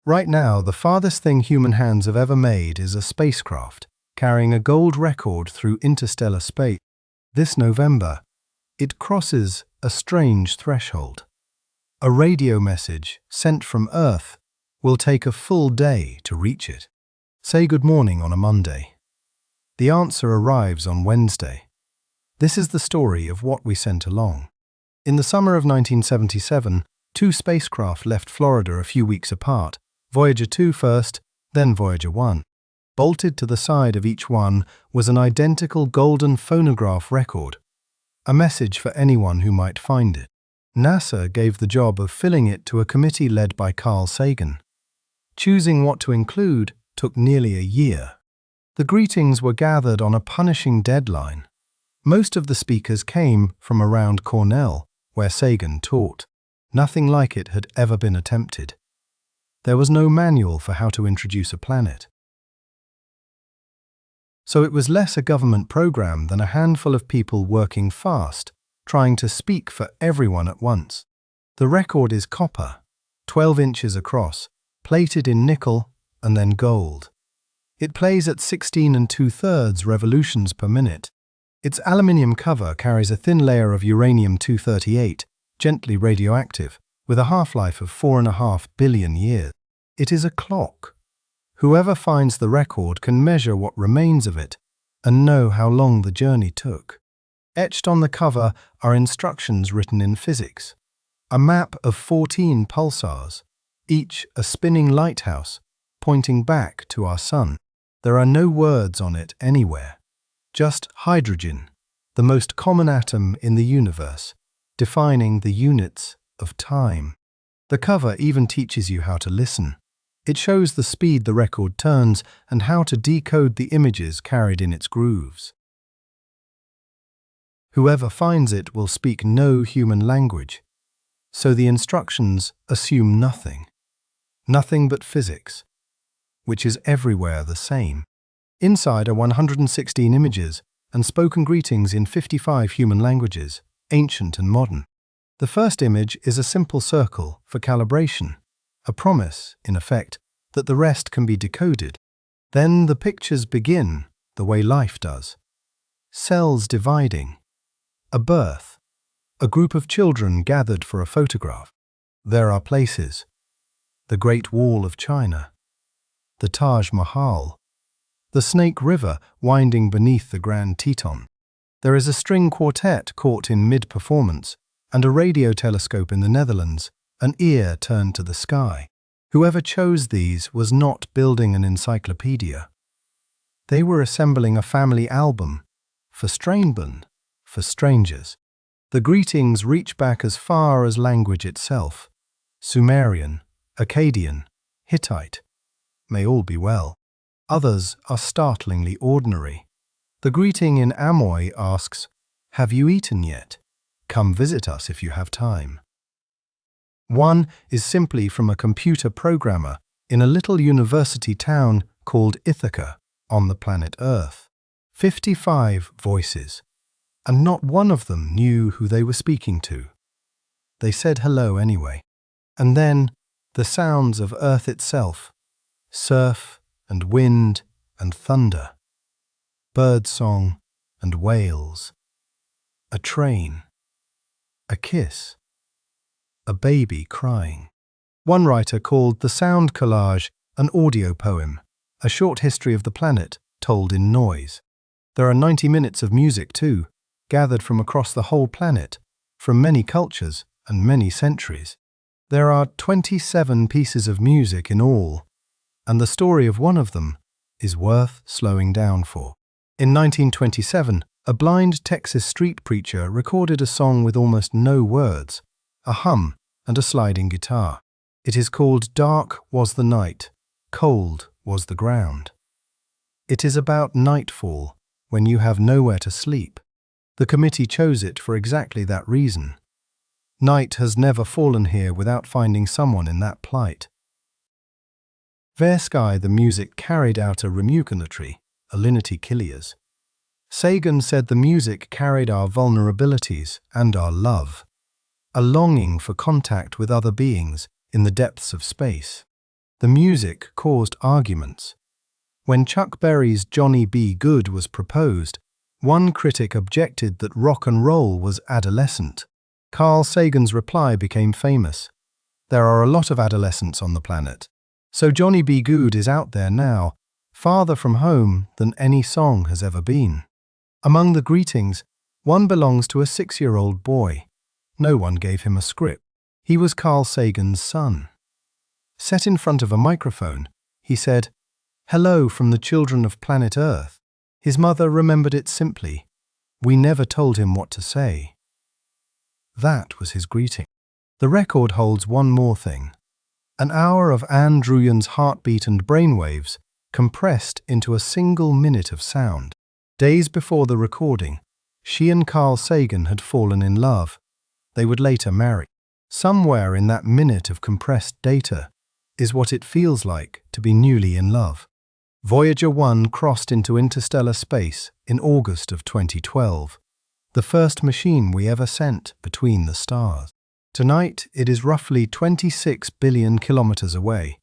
Right now, the farthest thing human hands have ever made is a spacecraft, carrying a gold record through interstellar space. This November, it crosses a strange threshold. A radio message sent from Earth will take a full day to reach it. Say good morning on a Monday. The answer arrives on Wednesday. This is the story of what we sent along. In the summer of 1977, two spacecraft left Florida a few weeks apart, Voyager 2 first, then Voyager 1. Bolted to the side of each one was an identical golden phonograph record, a message for anyone who might find it. NASA gave the job of filling it to a committee led by Carl Sagan. Choosing what to include took nearly a year. The greetings were gathered on a punishing deadline. Most of the speakers came from around Cornell, where Sagan taught. Nothing like it had ever been attempted. There was no manual for how to introduce a planet. So it was less a government program than a handful of people working fast, trying to speak for everyone at once. The record is copper, 12 inches across, plated in nickel and then gold. It plays at 16 2/3 revolutions per minute. Its aluminium cover carries a thin layer of uranium-238, gently radioactive, with a half-life of 4.5 billion years. It is a clock. Whoever finds the record can measure what remains of it and know how long the journey took. Etched on the cover are instructions written in physics. A map of 14 pulsars, each a spinning lighthouse, pointing back to our sun. There are no words on it anywhere. Just hydrogen, the most common atom in the universe, defining the units of time. The cover even teaches you how to listen. It shows the speed the record turns and how to decode the images carried in its grooves. Whoever finds it will speak no human language, so the instructions assume nothing. Nothing but physics, which is everywhere the same. Inside are 116 images and spoken greetings in 55 human languages, ancient and modern. The first image is a simple circle for calibration, a promise, in effect, that the rest can be decoded. Then the pictures begin the way life does. Cells dividing, a birth, a group of children gathered for a photograph. There are places, the Great Wall of China, the Taj Mahal, the Snake River winding beneath the Grand Teton. There is a string quartet caught in mid-performance and a radio telescope in the Netherlands, an ear turned to the sky. Whoever chose these was not building an encyclopedia. They were assembling a family album for Strainburn, for strangers. The greetings reach back as far as language itself. Sumerian, Akkadian, Hittite. May all be well. Others are startlingly ordinary. The greeting in Amoy asks, "Have you eaten yet? Come visit us if you have time." One is simply from a computer programmer in a little university town called Ithaca on the planet Earth. 55 voices, and not one of them knew who they were speaking to. They said hello anyway. And then the sounds of Earth itself, surf and wind and thunder, birdsong and whales, a train, a kiss, a baby crying. One writer called the sound collage an audio poem, a short history of the planet told in noise. There are 90 minutes of music too, gathered from across the whole planet, from many cultures and many centuries. There are 27 pieces of music in all, and the story of one of them is worth slowing down for. In 1927, a blind Texas street preacher recorded a song with almost no words, a hum and a sliding guitar. It is called "Dark Was the Night, Cold Was the Ground." It is about nightfall, when you have nowhere to sleep. The committee chose it for exactly that reason. Night has never fallen here without finding someone in that plight. Versky the music carried out a remucanatory, alinity kilias. Sagan said the music carried our vulnerabilities and our love, a longing for contact with other beings in the depths of space. The music caused arguments. When Chuck Berry's Johnny B. Good was proposed, one critic objected that rock and roll was adolescent. Carl Sagan's reply became famous. There are a lot of adolescents on the planet. So Johnny B. Good is out there now, farther from home than any song has ever been. Among the greetings, one belongs to a 6-year-old boy. No one gave him a script. He was Carl Sagan's son. Set in front of a microphone, he said, "Hello from the children of planet Earth." His mother remembered it simply. We never told him what to say. That was his greeting. The record holds one more thing. An hour of Anne Druyan's heartbeat and brainwaves compressed into a single minute of sound. Days before the recording, she and Carl Sagan had fallen in love. They would later marry. Somewhere in that minute of compressed data is what it feels like to be newly in love. Voyager 1 crossed into interstellar space in August of 2012, the first machine we ever sent between the stars. Tonight, it is roughly 26 billion kilometers away.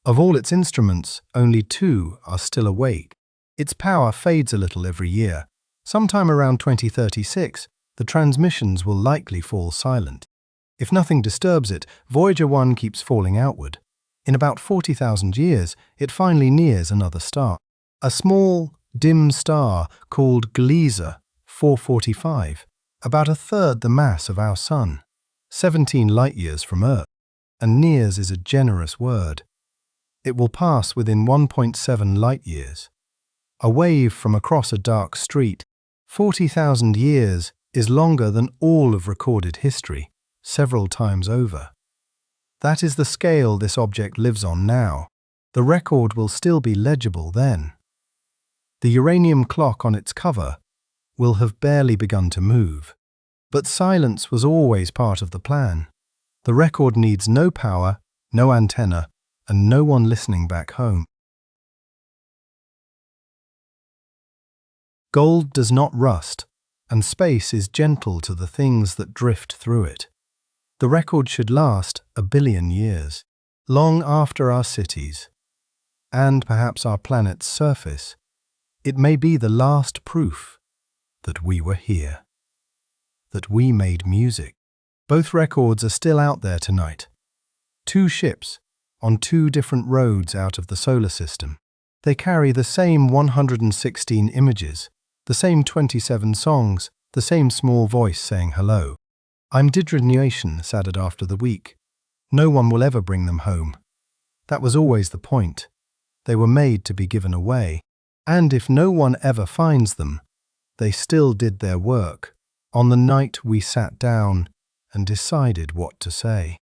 Of all its instruments, only 2 are still awake. Its power fades a little every year. Sometime around 2036, the transmissions will likely fall silent. If nothing disturbs it, Voyager 1 keeps falling outward. In about 40,000 years, it finally nears another star. A small, dim star called Gliese 445, about a third the mass of our Sun, 17 light-years from Earth. And nears is a generous word. It will pass within 1.7 light-years. A wave from across a dark street. 40,000 years is longer than all of recorded history, several times over. That is the scale this object lives on now. The record will still be legible then. The uranium clock on its cover will have barely begun to move. But silence was always part of the plan. The record needs no power, no antenna, and no one listening back home. Gold does not rust, and space is gentle to the things that drift through it. The record should last 1 billion years, long after our cities, and perhaps our planet's surface. It may be the last proof that we were here, that we made music. Both records are still out there tonight. 2 ships on 2 different roads out of the solar system. They carry the same 116 images, the same 27 songs, the same small voice saying hello. I'm didrenuation saddened after the week. No one will ever bring them home. That was always the point. They were made to be given away. And if no one ever finds them, they still did their work on the night we sat down and decided what to say.